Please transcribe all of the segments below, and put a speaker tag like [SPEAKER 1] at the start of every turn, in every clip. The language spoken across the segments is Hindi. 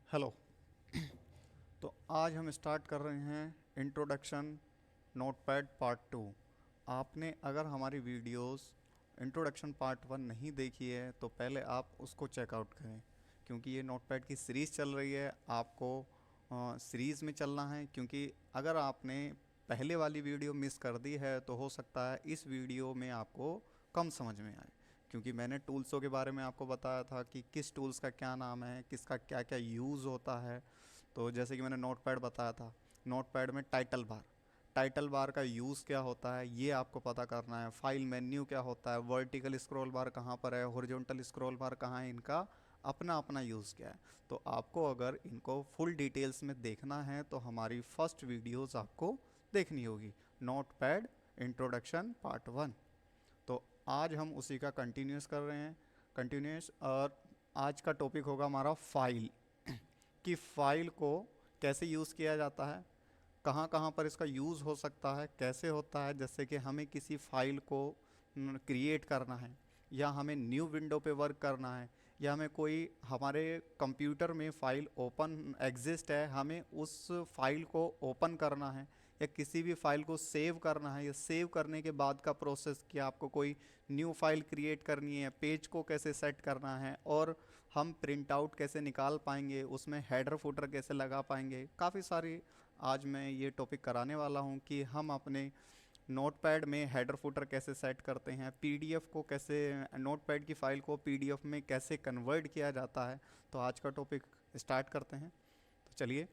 [SPEAKER 1] हेलो। तो आज हम स्टार्ट कर रहे हैं इंट्रोडक्शन नोटपैड पार्ट 2। आपने अगर हमारी वीडियोस इंट्रोडक्शन पार्ट 1 नहीं देखी है तो पहले आप उसको चेकआउट करें, क्योंकि ये नोटपैड की सीरीज़ चल रही है। आपको सीरीज़ में चलना है, क्योंकि अगर आपने पहले वाली वीडियो मिस कर दी है तो हो सकता है इस वीडियो में आपको कम समझ में आए, क्योंकि मैंने टूल्सों के बारे में आपको बताया था कि किस टूल्स का क्या नाम है, किसका क्या क्या यूज़ होता है। तो जैसे कि मैंने नोटपैड बताया था, नोटपैड में टाइटल बार का यूज़ क्या होता है ये आपको पता करना है। फाइल मेन्यू क्या होता है, वर्टिकल स्क्रॉल बार कहाँ पर है, हॉरिजॉन्टल स्क्रॉल बार कहाँ है, इनका अपना अपना यूज़ क्या है। तो आपको अगर इनको फुल डिटेल्स में देखना है तो हमारी फर्स्ट वीडियोस आपको देखनी होगी, नोटपैड इंट्रोडक्शन पार्ट 1। तो आज हम उसी का कंटिन्यूस कर रहे हैं, कंटिन्यूस। और आज का टॉपिक होगा हमारा फाइल, कि फ़ाइल को कैसे यूज़ किया जाता है, कहाँ कहाँ पर इसका यूज़ हो सकता है, कैसे होता है। जैसे कि हमें किसी फ़ाइल को क्रिएट करना है, या हमें न्यू विंडो पे वर्क करना है, या हमें कोई हमारे कंप्यूटर में फ़ाइल ओपन एग्जिस्ट है, हमें उस फाइल को ओपन करना है, या किसी भी फाइल को सेव करना है, या सेव करने के बाद का प्रोसेस कि आपको कोई न्यू फाइल क्रिएट करनी है, पेज को कैसे सेट करना है, और हम प्रिंट आउट कैसे निकाल पाएंगे, उसमें हेडर फुटर कैसे लगा पाएंगे। काफ़ी सारी आज मैं ये टॉपिक कराने वाला हूँ कि हम अपने नोटपैड में हेडर फुटर कैसे सेट करते हैं, पीडीएफ को कैसे, नोटपैड की फ़ाइल को पीडीएफ में कैसे कन्वर्ट किया जाता है। तो आज का टॉपिक स्टार्ट करते हैं। तो चलिए,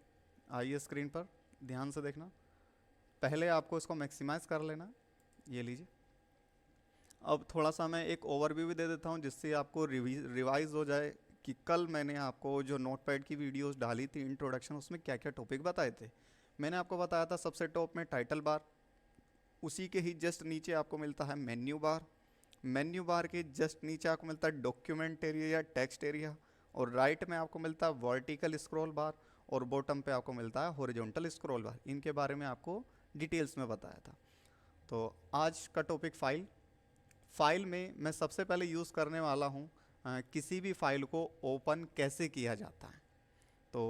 [SPEAKER 1] आइए स्क्रीन पर ध्यान से देखना। पहले आपको इसको मैक्सिमाइज़ कर लेना, ये लीजिए। अब थोड़ा सा मैं एक ओवरव्यू भी दे देता हूँ, जिससे आपको रिवाइज हो जाए कि कल मैंने आपको जो नोटपैड की वीडियोस डाली थी इंट्रोडक्शन, उसमें क्या क्या टॉपिक बताए थे। मैंने आपको बताया था सबसे टॉप में टाइटल बार, उसी के ही जस्ट नीचे आपको मिलता है मेन्यू बार, मेन्यू बार के जस्ट नीचे आपको मिलता है डॉक्यूमेंट एरिया या टेक्स्ट एरिया, और राइट में आपको मिलता है वर्टिकल स्क्रॉल बार, और बॉटम पे आपको मिलता है हॉरिजॉन्टल स्क्रॉल बार। इनके बारे में आपको डिटेल्स में बताया था। तो आज का टॉपिक फाइल में मैं सबसे पहले यूज़ करने वाला हूँ किसी भी फाइल को ओपन कैसे किया जाता है। तो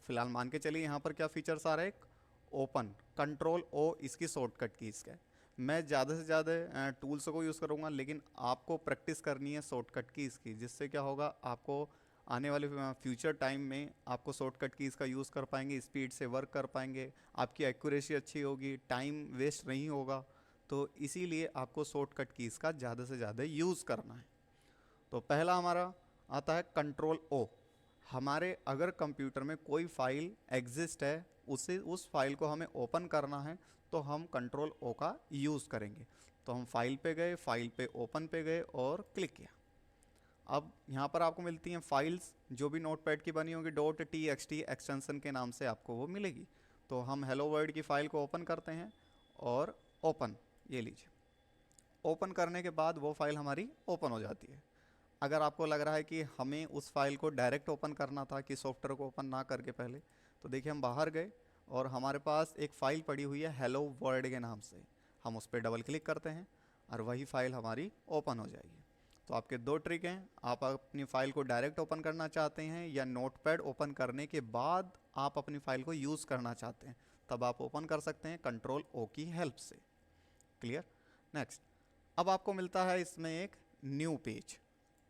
[SPEAKER 1] फिलहाल मान के चलिए यहाँ पर क्या फीचर्स आ रहे हैं। एक ओपन, कंट्रोल ओ इसकी शॉर्टकट की इसका। मैं ज़्यादा से ज़्यादा टूल्स को यूज़ करूँगा, लेकिन आपको प्रैक्टिस करनी है शॉर्टकट की इसकी, जिससे क्या होगा, आपको आने वाले फ्यूचर टाइम में आपको शॉर्टकट की इसका यूज़ कर पाएंगे, स्पीड से वर्क कर पाएंगे, आपकी एक्यूरेसी अच्छी होगी, टाइम वेस्ट नहीं होगा। तो इसीलिए आपको शॉर्टकट की इसका ज़्यादा से ज़्यादा यूज़ करना है। तो पहला हमारा आता है कंट्रोल ओ। हमारे अगर कंप्यूटर में कोई फाइल एग्जिस्ट है, उसे उस फाइल को हमें ओपन करना है, तो हम कंट्रोल ओ का यूज़ करेंगे। तो हम फाइल पे गए, फाइल पे ओपन पे गए और क्लिक किया। अब यहाँ पर आपको मिलती हैं फाइल्स जो भी नोटपैड की बनी होगी, dot T x T extension के नाम से आपको वो मिलेगी। तो हम हेलो वर्ल्ड की फ़ाइल को ओपन करते हैं, और ओपन, ये लीजिए। ओपन करने के बाद वो फाइल हमारी ओपन हो जाती है। अगर आपको लग रहा है कि हमें उस फाइल को डायरेक्ट ओपन करना था, कि सॉफ्टवेयर को ओपन ना करके पहले, तो देखिए हम बाहर गए और हमारे पास एक फ़ाइल पड़ी हुई है हेलो वर्ल्ड के नाम से। हम उस पर डबल क्लिक करते हैं और वही फ़ाइल हमारी ओपन हो जाएगी। तो आपके दो ट्रिक हैं, आप अपनी फ़ाइल को डायरेक्ट ओपन करना चाहते हैं, या नोटपैड ओपन करने के बाद आप अपनी फ़ाइल को यूज़ करना चाहते हैं, तब आप ओपन कर सकते हैं कंट्रोल ओ की हेल्प से। क्लियर। नेक्स्ट, अब आपको मिलता है इसमें एक न्यू पेज।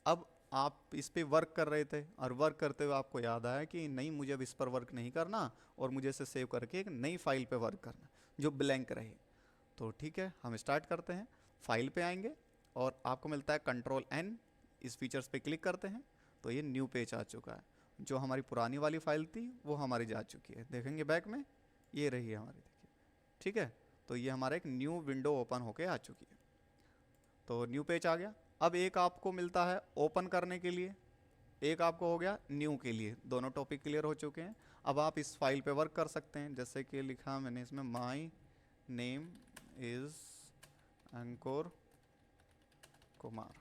[SPEAKER 1] अब आप इस पे वर्क कर रहे थे, और वर्क करते हुए आपको याद आया कि नहीं, मुझे अब इस पर वर्क नहीं करना, और मुझे इसे सेव करके एक नई फाइल पे वर्क करना जो ब्लैंक रहे। तो ठीक है, हम स्टार्ट करते हैं। फाइल पे आएंगे और आपको मिलता है कंट्रोल एन, इस फीचर्स पे क्लिक करते हैं तो ये न्यू पेज आ चुका है। जो हमारी पुरानी वाली फाइल थी वो हमारी जा चुकी है, देखेंगे बैक में, ये रही है हमारी, देखिए। ठीक है, तो ये हमारा एक न्यू विंडो ओपन होके आ चुकी है। तो न्यू पेज आ गया। अब एक आपको मिलता है ओपन करने के लिए, एक आपको हो गया न्यू के लिए। दोनों टॉपिक क्लियर हो चुके हैं। अब आप इस फाइल पे वर्क कर सकते हैं, जैसे कि लिखा मैंने इसमें, माई नेम इज़ अंकुर कुमार।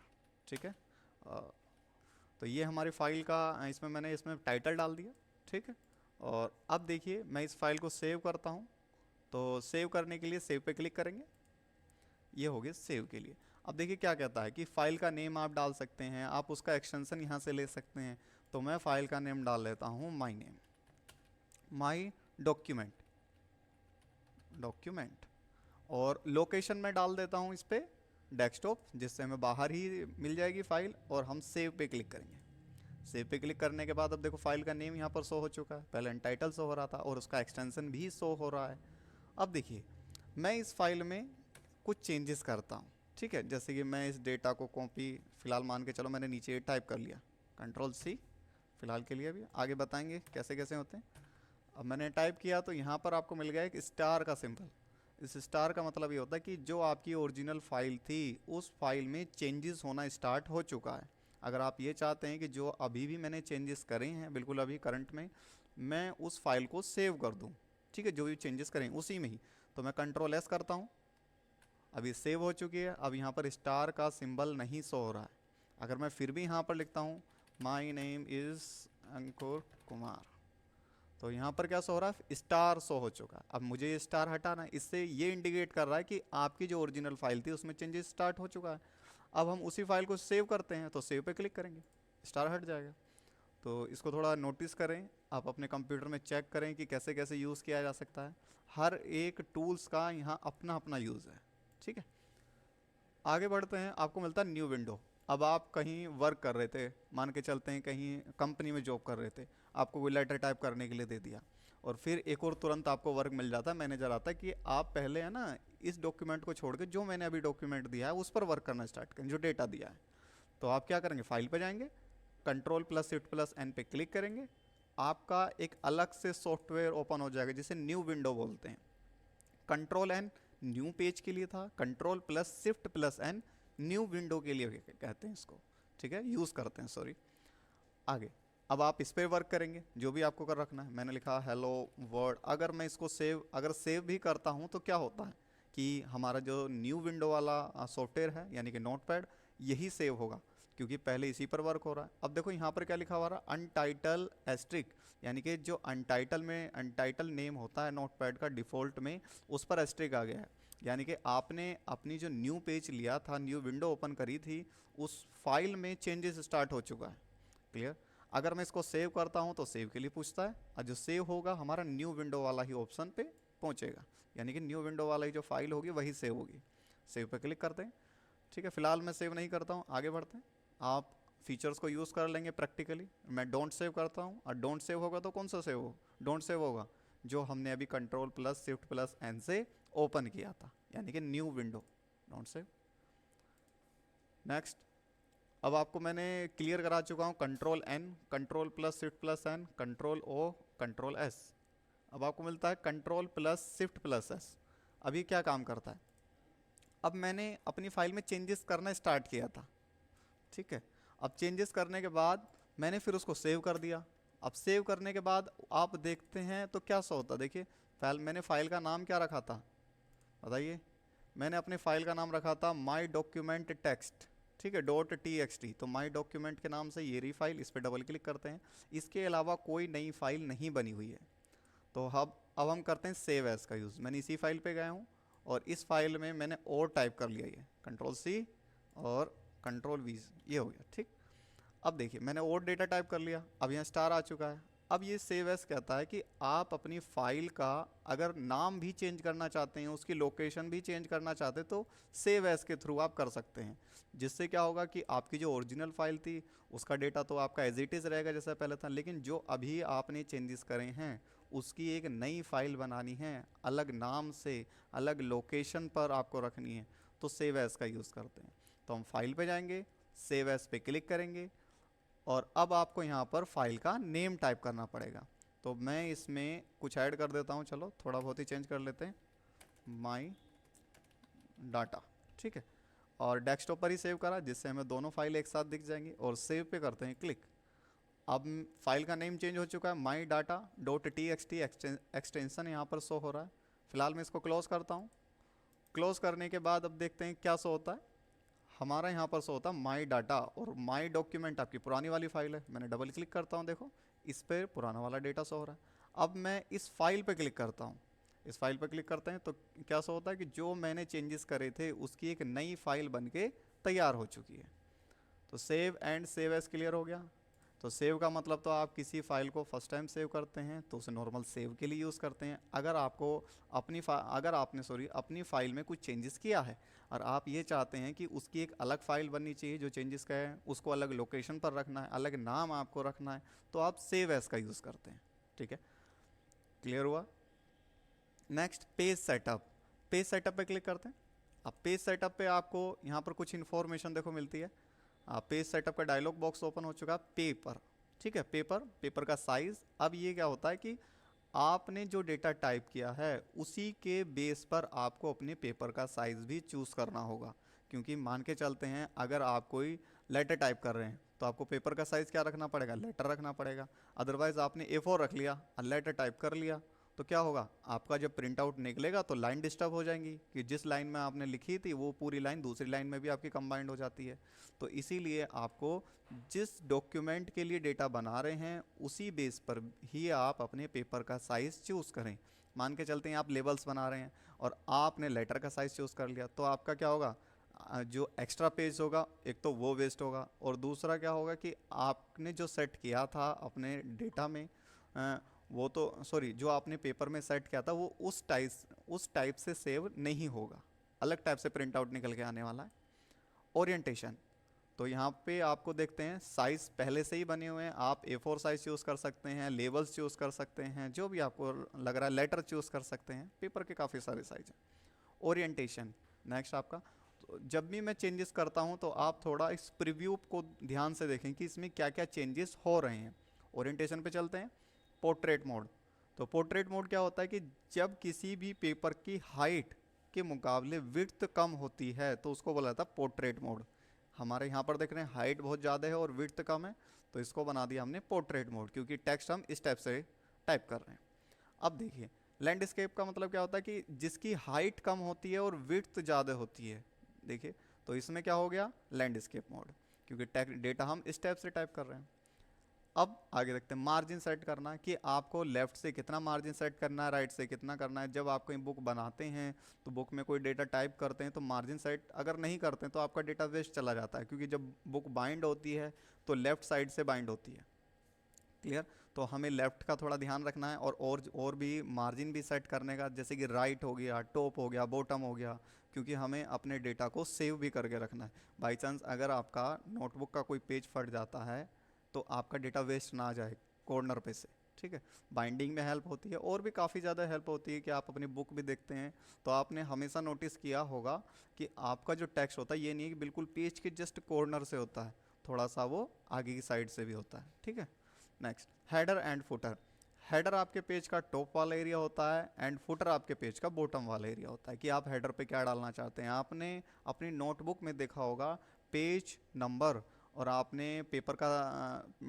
[SPEAKER 1] ठीक है, तो ये हमारी फाइल का, इसमें मैंने इसमें टाइटल डाल दिया। ठीक है, और अब देखिए मैं इस फाइल को सेव करता हूँ। तो सेव करने के लिए सेव पे क्लिक करेंगे, ये हो गया सेव के लिए। अब देखिए क्या कहता है कि फ़ाइल का नेम आप डाल सकते हैं, आप उसका एक्सटेंशन यहाँ से ले सकते हैं। तो मैं फ़ाइल का नेम डाल लेता हूँ माई नेम। माई डॉक्यूमेंट और लोकेशन में डाल देता हूँ इस पे डेस्कटॉप, जिससे हमें बाहर ही मिल जाएगी फाइल, और हम सेव पे क्लिक करेंगे। सेव पे क्लिक करने के बाद अब देखो फाइल का नेम यहाँ पर शो हो चुका है, पहले अनटाइटल शो हो रहा था और उसका एक्सटेंशन भी शो हो रहा है। अब देखिए मैं इस फाइल में कुछ चेंजेस करता हूँ, ठीक है। जैसे कि मैं इस डेटा को कॉपी, फिलहाल मान के चलो मैंने नीचे टाइप कर लिया, Ctrl+C फिलहाल के लिए, अभी आगे बताएंगे कैसे कैसे होते हैं। अब मैंने टाइप किया तो यहाँ पर आपको मिल गया एक स्टार का सिंबल। इस स्टार का मतलब ये होता है कि जो आपकी ओरिजिनल फाइल थी उस फाइल में चेंजेस होना स्टार्ट हो चुका है। अगर आप ये चाहते हैं कि जो अभी भी मैंने चेंजेस करे हैं बिल्कुल अभी करंट में, मैं उस फाइल को सेव कर दूं, ठीक है, जो भी चेंजेस करें उसी में ही, तो मैं Ctrl+S करता हूं। अभी सेव हो चुकी है। अब यहाँ पर स्टार का सिंबल नहीं शो हो रहा है। अगर मैं फिर भी यहाँ पर लिखता हूँ माई नेम इज़ अंकुर कुमार, तो यहाँ पर क्या शो हो रहा है, स्टार शो हो चुका है। अब मुझे ये स्टार हटाना है, इससे ये इंडिकेट कर रहा है कि आपकी जो ओरिजिनल फाइल थी उसमें चेंजेस स्टार्ट हो चुका है। अब हम उसी फाइल को सेव करते हैं, तो सेव पे क्लिक करेंगे, स्टार हट जाएगा। तो इसको थोड़ा नोटिस करें, आप अपने कंप्यूटर में चेक करें कि कैसे कैसे यूज़ किया जा सकता है। हर एक टूल्स का यहाँ अपना अपना यूज़ है, ठीक है। आगे बढ़ते हैं, आपको मिलता है न्यू विंडो। अब आप कहीं वर्क कर रहे थे, मान के चलते हैं कहीं कंपनी में जॉब कर रहे थे, आपको कोई लेटर टाइप करने के लिए दे दिया, और फिर एक और तुरंत आपको वर्क मिल जाता है, मैनेजर आता है कि आप पहले है ना इस डॉक्यूमेंट को छोड़ के जो मैंने अभी डॉक्यूमेंट दिया है उस पर वर्क करना स्टार्ट करें, जो डेटा दिया है। तो आप क्या करेंगे, फाइल पर जाएंगे, Ctrl+Shift+N पे क्लिक करेंगे, आपका एक अलग से सॉफ्टवेयर ओपन हो जाएगा जिसे न्यू विंडो बोलते हैं। Ctrl+N न्यू पेज के लिए था, Ctrl+Shift+N न्यू विंडो के लिए कहते हैं इसको, ठीक है, यूज़ करते हैं, सॉरी। आगे अब आप इस पर वर्क करेंगे जो भी आपको कर रखना है। मैंने लिखा हेलो वर्ड, अगर मैं इसको अगर सेव भी करता हूँ तो क्या होता है कि हमारा जो न्यू विंडो वाला सॉफ्टवेयर है यानी कि नोटपैड, यही सेव होगा क्योंकि पहले इसी पर वर्क हो रहा है। अब देखो यहाँ पर क्या लिखा हुआ रहा, अनटाइटल एस्ट्रिक, यानी कि जो अनटाइटल नेम होता है नोटपैड का डिफ़ॉल्ट में, उस पर एस्ट्रिक आ गया है। यानी कि आपने अपनी जो न्यू पेज लिया था, न्यू विंडो ओपन करी थी, उस फाइल में चेंजेस स्टार्ट हो चुका है। क्लियर। अगर मैं इसको सेव करता हूं तो सेव के लिए पूछता है, और जो सेव होगा हमारा न्यू विंडो वाला ही ऑप्शन पे पहुंचेगा, यानी कि न्यू विंडो वाला ही जो फाइल होगी वही सेव होगी। सेव पे क्लिक करते हैं, ठीक है। फिलहाल मैं सेव नहीं करता हूँ, आगे बढ़ते हैं। आप फीचर्स को यूज़ कर लेंगे प्रैक्टिकली। मैं डोंट सेव करता हूँ, और डोंट सेव होगा तो कौन सा सेव हो, डोंट सेव होगा जो हमने अभी Ctrl+Shift+N से ओपन किया था, यानी कि new window, don't save. Next, अब आपको मैंने क्लियर करा चुका हूँ Ctrl+N, Ctrl+Shift+N, Ctrl+O, Ctrl+S। अब आपको मिलता है Ctrl+Shift+S। अभी क्या काम करता है, अब मैंने अपनी फाइल में चेंजेस करना स्टार्ट किया था, ठीक है। अब चेंजेस करने के बाद मैंने फिर उसको सेव कर दिया। अब सेव करने के बाद आप देखते हैं तो क्या सो होता है, देखिए मैंने फाइल का नाम क्या रखा था, बताइए। मैंने अपने फाइल का नाम रखा था माई डॉक्यूमेंट टेक्स्ट, ठीक है, .txt। तो माई डॉक्यूमेंट के नाम से ये रही फाइल, इस पर डबल क्लिक करते हैं। इसके अलावा कोई नई फाइल नहीं बनी हुई है। तो अब हम करते हैं सेव एज का यूज़। मैंने इसी फाइल पे गया हूँ और इस फाइल में मैंने और टाइप कर लिया, ये Ctrl+C और Ctrl+V, ये हो गया, ठीक। अब देखिए मैंने और डेटा टाइप कर लिया, अब यहाँ स्टार आ चुका है। अब ये सेव एज कहता है कि आप अपनी फाइल का अगर नाम भी चेंज करना चाहते हैं, उसकी लोकेशन भी चेंज करना चाहते हैं, तो सेव एज के थ्रू आप कर सकते हैं। जिससे क्या होगा कि आपकी जो ओरिजिनल फाइल थी उसका डेटा तो आपका एज इट इज़ रहेगा जैसा पहले था, लेकिन जो अभी आपने चेंजेस करे हैं उसकी एक नई फाइल बनानी है, अलग नाम से, अलग लोकेशन पर आपको रखनी है, तो सेव एज का यूज़ करते हैं। तो हम फाइल पे जाएंगे, सेव एज पे क्लिक करेंगे, और अब आपको यहाँ पर फाइल का नेम टाइप करना पड़ेगा। तो मैं इसमें कुछ ऐड कर देता हूँ, चलो थोड़ा बहुत ही चेंज कर लेते हैं, माई डाटा, ठीक है। और डेस्कटॉप पर ही सेव करा जिससे हमें दोनों फाइल एक साथ दिख जाएंगी, और सेव पे करते हैं क्लिक। अब फाइल का नेम चेंज हो चुका है, माई डाटा .txt एक्सटेंशन यहाँ पर शो हो रहा है। फिलहाल मैं इसको क्लोज करता हूँ। क्लोज करने के बाद अब देखते हैं क्या शो होता है। हमारा यहाँ पर शो होता है माई डाटा, और माई डॉक्यूमेंट आपकी पुरानी वाली फाइल है। मैंने डबल क्लिक करता हूँ, देखो इस पर पुराना वाला डेटा शो हो रहा है। अब मैं इस फाइल पर क्लिक करता हूँ, इस फाइल पर क्लिक करते हैं तो क्या शो होता है कि जो मैंने चेंजेस करे थे उसकी एक नई फाइल बन के तैयार हो चुकी है। तो save and save as clear हो गया। तो सेव का मतलब तो आप किसी फाइल को फर्स्ट टाइम सेव करते हैं तो उसे नॉर्मल सेव के लिए यूज़ करते हैं। अगर आपको अगर आपने अपनी फाइल में कुछ चेंजेस किया है और आप ये चाहते हैं कि उसकी एक अलग फाइल बननी चाहिए जो चेंजेस का है, उसको अलग लोकेशन पर रखना है, अलग नाम आपको रखना है, तो आप सेव एज का यूज़ करते हैं। ठीक है, क्लियर हुआ। Next page setup. Page setup पे क्लिक करते हैं। अब पेज सेटअप पे आपको यहाँ पर कुछ इन्फॉर्मेशन देखो मिलती है। पेज सेटअप का डायलॉग बॉक्स ओपन हो चुका है। पेपर, ठीक है, पेपर का साइज। अब ये क्या होता है कि आपने जो डेटा टाइप किया है उसी के बेस पर आपको अपने पेपर का साइज भी चूज करना होगा। क्योंकि मान के चलते हैं अगर आप कोई लेटर टाइप कर रहे हैं तो आपको पेपर का साइज क्या रखना पड़ेगा, लेटर रखना पड़ेगा। अदरवाइज आपने A4 रख लिया और लेटर टाइप कर लिया तो क्या होगा, आपका जब प्रिंट आउट निकलेगा तो लाइन डिस्टर्ब हो जाएंगी कि जिस लाइन में आपने लिखी थी वो पूरी लाइन दूसरी लाइन में भी आपकी कंबाइंड हो जाती है। तो इसीलिए आपको जिस डॉक्यूमेंट के लिए डेटा बना रहे हैं उसी बेस पर ही आप अपने पेपर का साइज़ चूज़ करें। मान के चलते हैं आप लेबल्स बना रहे हैं और आपने लेटर का साइज़ चूज़ कर लिया तो आपका क्या होगा, जो एक्स्ट्रा पेज होगा एक तो वो वेस्ट होगा और दूसरा क्या होगा कि आपने जो सेट किया था अपने डेटा में वो तो सॉरी जो आपने पेपर में सेट किया था वो उस टाइप से सेव नहीं होगा, अलग टाइप से प्रिंट आउट निकल के आने वाला है। ओरिएंटेशन, तो यहाँ पे आपको देखते हैं साइज़ पहले से ही बने हुए हैं। आप A4 साइज़ चूज़ कर सकते हैं, लेबल्स चूज़ कर सकते हैं, जो भी आपको लग रहा है, लेटर चूज़ कर सकते हैं। पेपर के काफ़ी सारे साइज़ हैं। ओरिएंटेशन नेक्स्ट आपका, तो जब भी मैं चेंजेस करता हूँ तो आप थोड़ा इस प्रीव्यू को ध्यान से देखें कि इसमें क्या क्या चेंजेस हो रहे हैं। ओरिएंटेशन पे चलते हैं। पोर्ट्रेट मोड, तो पोर्ट्रेट मोड क्या होता है कि जब किसी भी पेपर की हाइट के मुकाबले विड्थ कम होती है तो उसको बोला जाता है पोर्ट्रेट मोड। हमारे यहाँ पर देख रहे हैं हाइट बहुत ज़्यादा है और विड्थ कम है तो इसको बना दिया हमने पोर्ट्रेट मोड, क्योंकि टेक्स्ट हम इस टाइप से टाइप कर रहे हैं। अब देखिए लैंडस्केप का मतलब क्या होता है कि जिसकी हाइट कम होती है और विड्थ ज़्यादा होती है। देखिए तो इसमें क्या हो गया, लैंडस्केप मोड, क्योंकि डेटा हम इस टाइप से टाइप कर रहे हैं। अब आगे देखते हैं मार्जिन सेट करना, कि आपको लेफ्ट से कितना मार्जिन सेट करना है, राइट से कितना करना है। जब आप कोई बुक बनाते हैं तो बुक में कोई डेटा टाइप करते हैं तो मार्जिन सेट अगर नहीं करते हैं तो आपका डेटा वेस्ट चला जाता है, क्योंकि जब बुक बाइंड होती है तो लेफ्ट साइड से बाइंड होती है। क्लियर, तो हमें लेफ्ट का थोड़ा ध्यान रखना है और भी मार्जिन भी सेट करने का, जैसे कि राइट हो गया, टॉप हो गया, बॉटम हो गया, क्योंकि हमें अपने डेटा को सेव भी करके रखना है। बाई चांस अगर आपका नोटबुक का कोई पेज फट जाता है तो आपका डेटा वेस्ट ना जाए कॉर्नर पे से। ठीक है, बाइंडिंग में हेल्प होती है और भी काफ़ी ज़्यादा हेल्प होती है कि आप अपनी बुक भी देखते हैं तो आपने हमेशा नोटिस किया होगा कि आपका जो टेक्स्ट होता है ये नहीं है कि बिल्कुल पेज के जस्ट कॉर्नर से होता है, थोड़ा सा वो आगे की साइड से भी होता है। ठीक है, next header and footer. Header आपके पेज का टॉप वाला एरिया होता है एंड फुटर आपके पेज का बॉटम वाला एरिया होता है, कि आप हेडर पे क्या डालना चाहते हैं। आपने अपनी नोटबुक में देखा होगा पेज नंबर और आपने पेपर का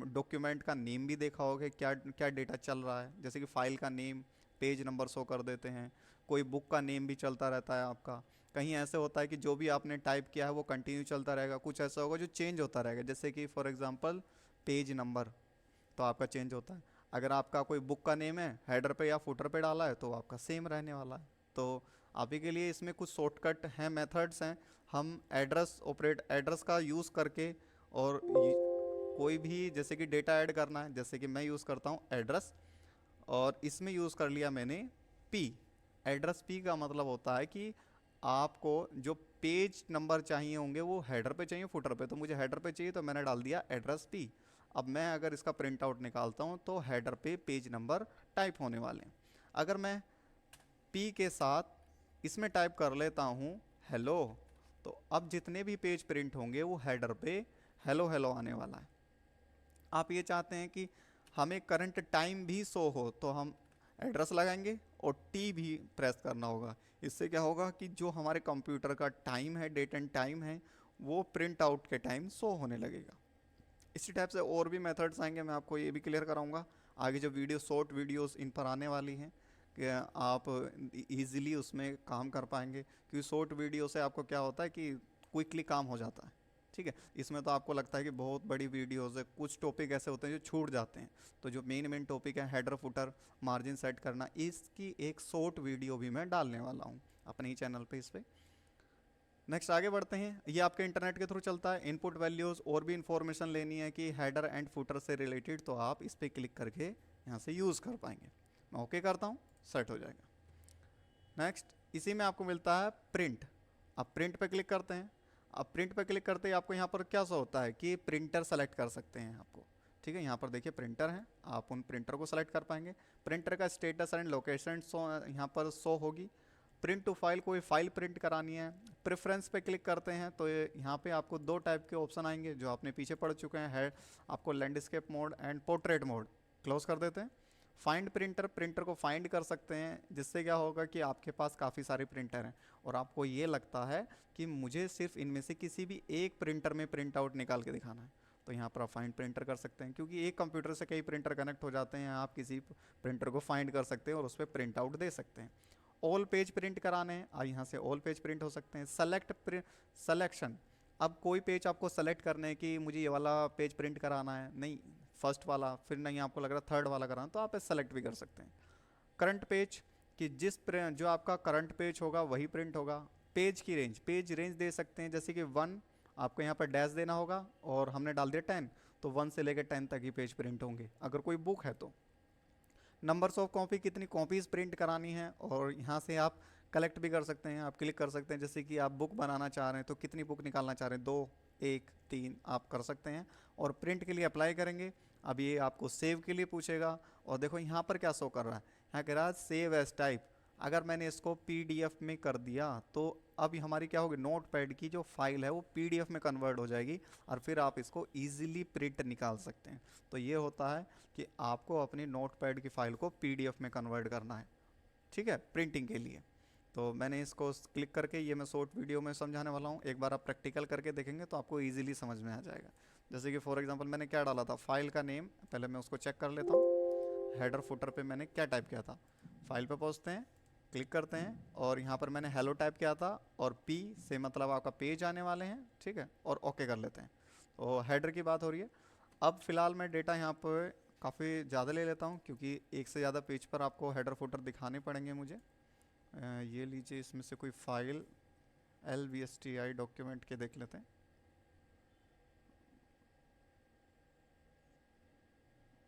[SPEAKER 1] डॉक्यूमेंट का नेम भी देखा होगा कि क्या क्या डेटा चल रहा है, जैसे कि फाइल का नेम, पेज नंबर शो कर देते हैं, कोई बुक का नेम भी चलता रहता है आपका। कहीं ऐसे होता है कि जो भी आपने टाइप किया है वो कंटिन्यू चलता रहेगा, कुछ ऐसा होगा जो चेंज होता रहेगा, जैसे कि फॉर एग्जांपल पेज नंबर तो आपका चेंज होता है। अगर आपका कोई बुक का नेम है हेडर पे या फुटर पे डाला है तो आपका सेम रहने वाला है। तो आप ही के लिए इसमें कुछ शॉर्टकट हैं, मेथड्स हैं। हम एड्रेस का यूज़ करके और कोई भी जैसे कि डेटा ऐड करना है, जैसे कि मैं यूज़ करता हूँ एड्रेस और इसमें यूज़ कर लिया मैंने पी। एड्रेस पी का मतलब होता है कि आपको जो पेज नंबर चाहिए होंगे वो हेडर पे चाहिए फुटर पे, तो मुझे हेडर पे चाहिए तो मैंने डाल दिया एड्रेस पी। अब मैं अगर इसका प्रिंट आउट निकालता हूँ तो हेडर पे पेज नंबर टाइप होने वाले हैं। अगर मैं पी के साथ इसमें टाइप कर लेता हूँ हेलो, तो अब जितने भी पेज प्रिंट होंगे वो हेडर पे हेलो हेलो आने वाला है। आप ये चाहते हैं कि हमें करंट टाइम भी शो हो तो हम एड्रेस लगाएंगे और टी भी प्रेस करना होगा। इससे क्या होगा कि जो हमारे कंप्यूटर का टाइम है, डेट एंड टाइम है, वो प्रिंट आउट के टाइम शो होने लगेगा। इसी टाइप से और भी मेथड्स आएंगे, मैं आपको ये भी क्लियर कराऊंगा आगे जो वीडियो शॉर्ट वीडियोस इन पर आने वाली हैं, कि आप इजीली उसमें काम कर पाएंगे, क्योंकि शॉर्ट वीडियो से आपको क्या होता है कि क्विकली काम हो जाता है। ठीक है, इसमें तो आपको लगता है कि बहुत बड़ी वीडियोस है, कुछ टॉपिक ऐसे होते हैं जो छूट जाते हैं। तो जो मेन टॉपिक है हेडर फुटर मार्जिन सेट करना, इसकी एक शॉर्ट वीडियो भी मैं डालने वाला हूँ अपने ही चैनल पे इस पर। नेक्स्ट आगे बढ़ते हैं। ये आपके इंटरनेट के थ्रू चलता है। इनपुट वैल्यूज़ और भी इंफॉर्मेशन लेनी है कि हेडर एंड फुटर से रिलेटेड, तो आप इस पर क्लिक करके यहाँ से यूज़ कर पाएंगे। मैं ओके करता हूँ, सेट हो जाएगा। नेक्स्ट इसी में आपको मिलता है प्रिंट। आप प्रिंट पे क्लिक करते हैं। अब प्रिंट पे क्लिक करते ही आपको यहाँ पर क्या शो होता है कि प्रिंटर सेलेक्ट कर सकते हैं आपको। ठीक है, यहाँ पर देखिए प्रिंटर है, आप उन प्रिंटर को सेलेक्ट कर पाएंगे। प्रिंटर का स्टेटस एंड लोकेशन यहाँ पर शो होगी। प्रिंट टू फाइल, कोई फाइल प्रिंट करानी है। प्रेफरेंस पे क्लिक करते हैं तो यहाँ पे आपको दो टाइप के ऑप्शन आएंगे जो आपने पीछे पढ़ चुके हैं। है आपको landscape mode and portrait mode. Close कर देते हैं। फाइंड प्रिंटर, प्रिंटर को फाइंड कर सकते हैं, जिससे क्या होगा कि आपके पास काफ़ी सारे प्रिंटर हैं और आपको ये लगता है कि मुझे सिर्फ इनमें से किसी भी एक प्रिंटर में प्रिंट आउट निकाल के दिखाना है, तो यहाँ पर आप फाइंड प्रिंटर कर सकते हैं। क्योंकि एक कंप्यूटर से कई प्रिंटर कनेक्ट हो जाते हैं, आप किसी प्रिंटर को फाइंड कर सकते हैं और उस पर प्रिंट आउट दे सकते हैं। ऑल पेज प्रिंट कराने हैं, यहाँ से ऑल पेज प्रिंट हो सकते हैं। सलेक्शन, अब कोई पेज आपको सेलेक्ट करने हैं कि मुझे ये वाला पेज प्रिंट कराना है, नहीं फर्स्ट वाला, फिर नहीं आपको लग रहा थर्ड वाला कराना, तो आप सेलेक्ट भी कर सकते हैं। करंट पेज, कि जो आपका करंट पेज होगा वही प्रिंट होगा। पेज की रेंज, पेज रेंज दे सकते हैं, जैसे कि 1 आपको यहाँ पर डैश देना होगा और हमने डाल दिया 10, तो 1 से लेकर 10 तक ही पेज प्रिंट होंगे अगर कोई बुक है तो। नंबर्स ऑफ कॉपी, कितनी कॉपीज़ प्रिंट करानी है, और यहाँ से आप कलेक्ट भी कर सकते हैं। आप क्लिक कर सकते हैं, जैसे कि आप बुक बनाना चाह रहे हैं तो कितनी बुक निकालना चाह रहे हैं, 2, 1, 3 आप कर सकते हैं। और प्रिंट के लिए अप्लाई करेंगे। अब ये आपको सेव के लिए पूछेगा, और देखो यहाँ पर क्या शो कर रहा है, यहाँ कह रहा है सेव एज टाइप। अगर मैंने इसको PDF में कर दिया तो अब हमारी क्या होगी, नोटपैड की जो फाइल है वो PDF में कन्वर्ट हो जाएगी और फिर आप इसको ईजिली प्रिंट निकाल सकते हैं। तो ये होता है कि आपको अपनी नोटपैड की फ़ाइल को PDF में कन्वर्ट करना है, ठीक है, प्रिंटिंग के लिए। तो मैंने इसको क्लिक करके, ये मैं शॉर्ट वीडियो में समझाने वाला हूँ, एक बार आप प्रैक्टिकल करके देखेंगे तो आपको ईजिली समझ में आ जाएगा। जैसे कि फॉर एग्जांपल मैंने क्या डाला था, फाइल का नेम, पहले मैं उसको चेक कर लेता हूँ। हेडर फुटर पे मैंने क्या टाइप किया था, फाइल पे पहुँचते हैं, क्लिक करते हैं, और यहाँ पर मैंने हेलो टाइप किया था, और P से मतलब आपका पेज आने वाले हैं, ठीक है, और ओके कर लेते हैं। तो हेडर की बात हो रही है। अब फिलहाल मैं डेटा यहाँ पर काफ़ी ज़्यादा ले लेता हूँ, क्योंकि एक से ज़्यादा पेज पर आपको हेडर फुटर दिखाने पड़ेंगे मुझे। ये लीजिए, इसमें से कोई फाइल LVSTI डॉक्यूमेंट के देख लेते हैं।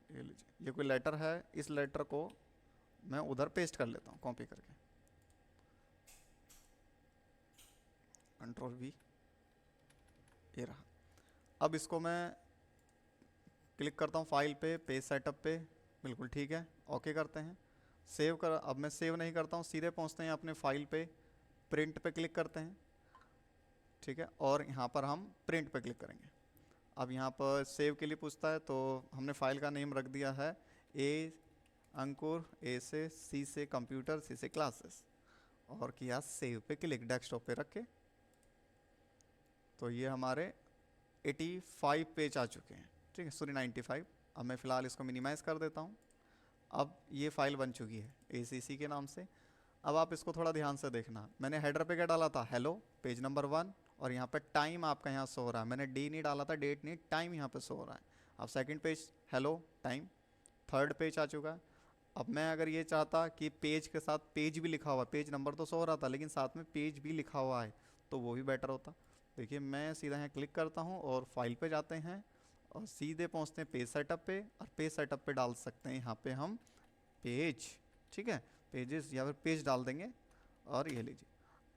[SPEAKER 1] ये लीजिए, ये कोई लेटर है, इस लेटर को मैं उधर पेस्ट कर लेता हूँ कॉपी करके, Ctrl+V, ये रहा। अब इसको मैं क्लिक करता हूँ फाइल पे, पेज सेटअप पे, बिल्कुल ठीक है, ओके करते हैं, सेव कर। अब मैं सेव नहीं करता हूँ, सीधे पहुँचते हैं अपने फाइल पे, प्रिंट पे क्लिक करते हैं, ठीक है, और यहाँ पर हम प्रिंट पे क्लिक करेंगे। अब यहाँ पर सेव के लिए पूछता है, तो हमने फाइल का नेम रख दिया है A अंकुर, A से, C से कंप्यूटर, C से क्लासेस, और किया सेव पे क्लिक, डेस्कटॉप पे रख के। तो ये हमारे 85 पेज आ चुके हैं, ठीक है, सॉरी 95। अब मैं फ़िलहाल इसको मिनिमाइज़ कर देता हूँ। अब ये फाइल बन चुकी है ACC के नाम से। अब आप इसको थोड़ा ध्यान से देखना, मैंने हेडर पे क्या डाला था, हेलो, पेज नंबर 1, और यहाँ पे टाइम आपका यहाँ शो हो रहा है, मैंने डे नहीं डाला था, डेट नहीं, टाइम यहाँ पे शो हो रहा है। अब second page hello time, third page आ चुका है। अब मैं अगर ये चाहता कि पेज के साथ पेज भी लिखा हुआ, पेज नंबर तो शो हो रहा था लेकिन साथ में पेज भी लिखा हुआ है, तो वो भी बेटर होता। देखिए मैं सीधा यहाँ क्लिक करता हूँ और फाइल पे जाते हैं और सीधे पहुँचते हैं पेज सेटअप पे, और पेज सेटअप पे डाल सकते हैं यहाँ पे हम पेज, ठीक है, पेजेस या फिर पेज डाल देंगे। और ये लीजिए,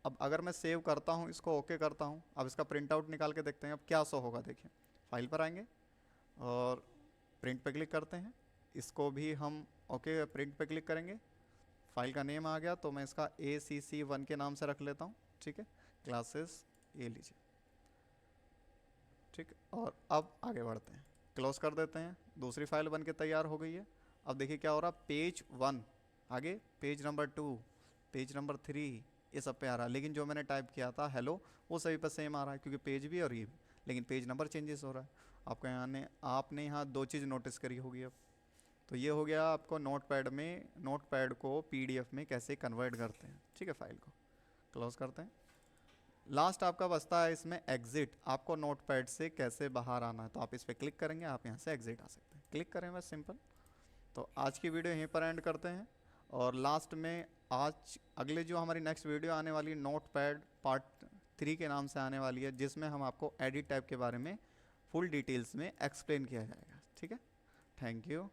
[SPEAKER 1] अब अगर मैं सेव करता हूँ, इसको ओके करता हूँ, अब इसका प्रिंट आउट निकाल के देखते हैं अब क्या शो होगा। देखिए फाइल पर आएंगे और प्रिंट पे क्लिक करते हैं, इसको भी हम ओके प्रिंट पे क्लिक करेंगे, फाइल का नेम आ गया तो मैं इसका ACC1 के नाम से रख लेता हूँ, ठीक है, क्लासेस, ये लीजिए, ठीक। और अब आगे बढ़ते हैं, क्लोज कर देते हैं, दूसरी फाइल बन के तैयार हो गई है। अब देखिए क्या हो रहा, पेज 1 आगे, पेज नंबर 2, पेज नंबर 3, ये सब पे आ रहा है, लेकिन जो मैंने टाइप किया था हेलो वो सभी पर सेम आ रहा है, क्योंकि पेज भी और ये भी, लेकिन पेज नंबर चेंजेस हो रहा है। आपने यहाँ दो चीज़ नोटिस करी होगी। अब तो ये हो गया आपको नोटपैड में, नोटपैड को PDF में कैसे कन्वर्ट करते हैं, ठीक है। फाइल को क्लोज करते हैं। लास्ट आपका बचता है इसमें एग्जिट, आपको नोटपैड से कैसे बाहर आना है, तो आप इस पर क्लिक करेंगे, आप यहाँ से एग्जिट आ सकते हैं, क्लिक करें बस, सिंपल। तो आज की वीडियो यहीं पर एंड करते हैं, और लास्ट में आज अगले जो हमारी नेक्स्ट वीडियो आने वाली नोटपैड पार्ट 3 के नाम से आने वाली है, जिसमें हम आपको एडिट टैब के बारे में फुल डिटेल्स में एक्सप्लेन किया जाएगा। ठीक है, थैंक यू।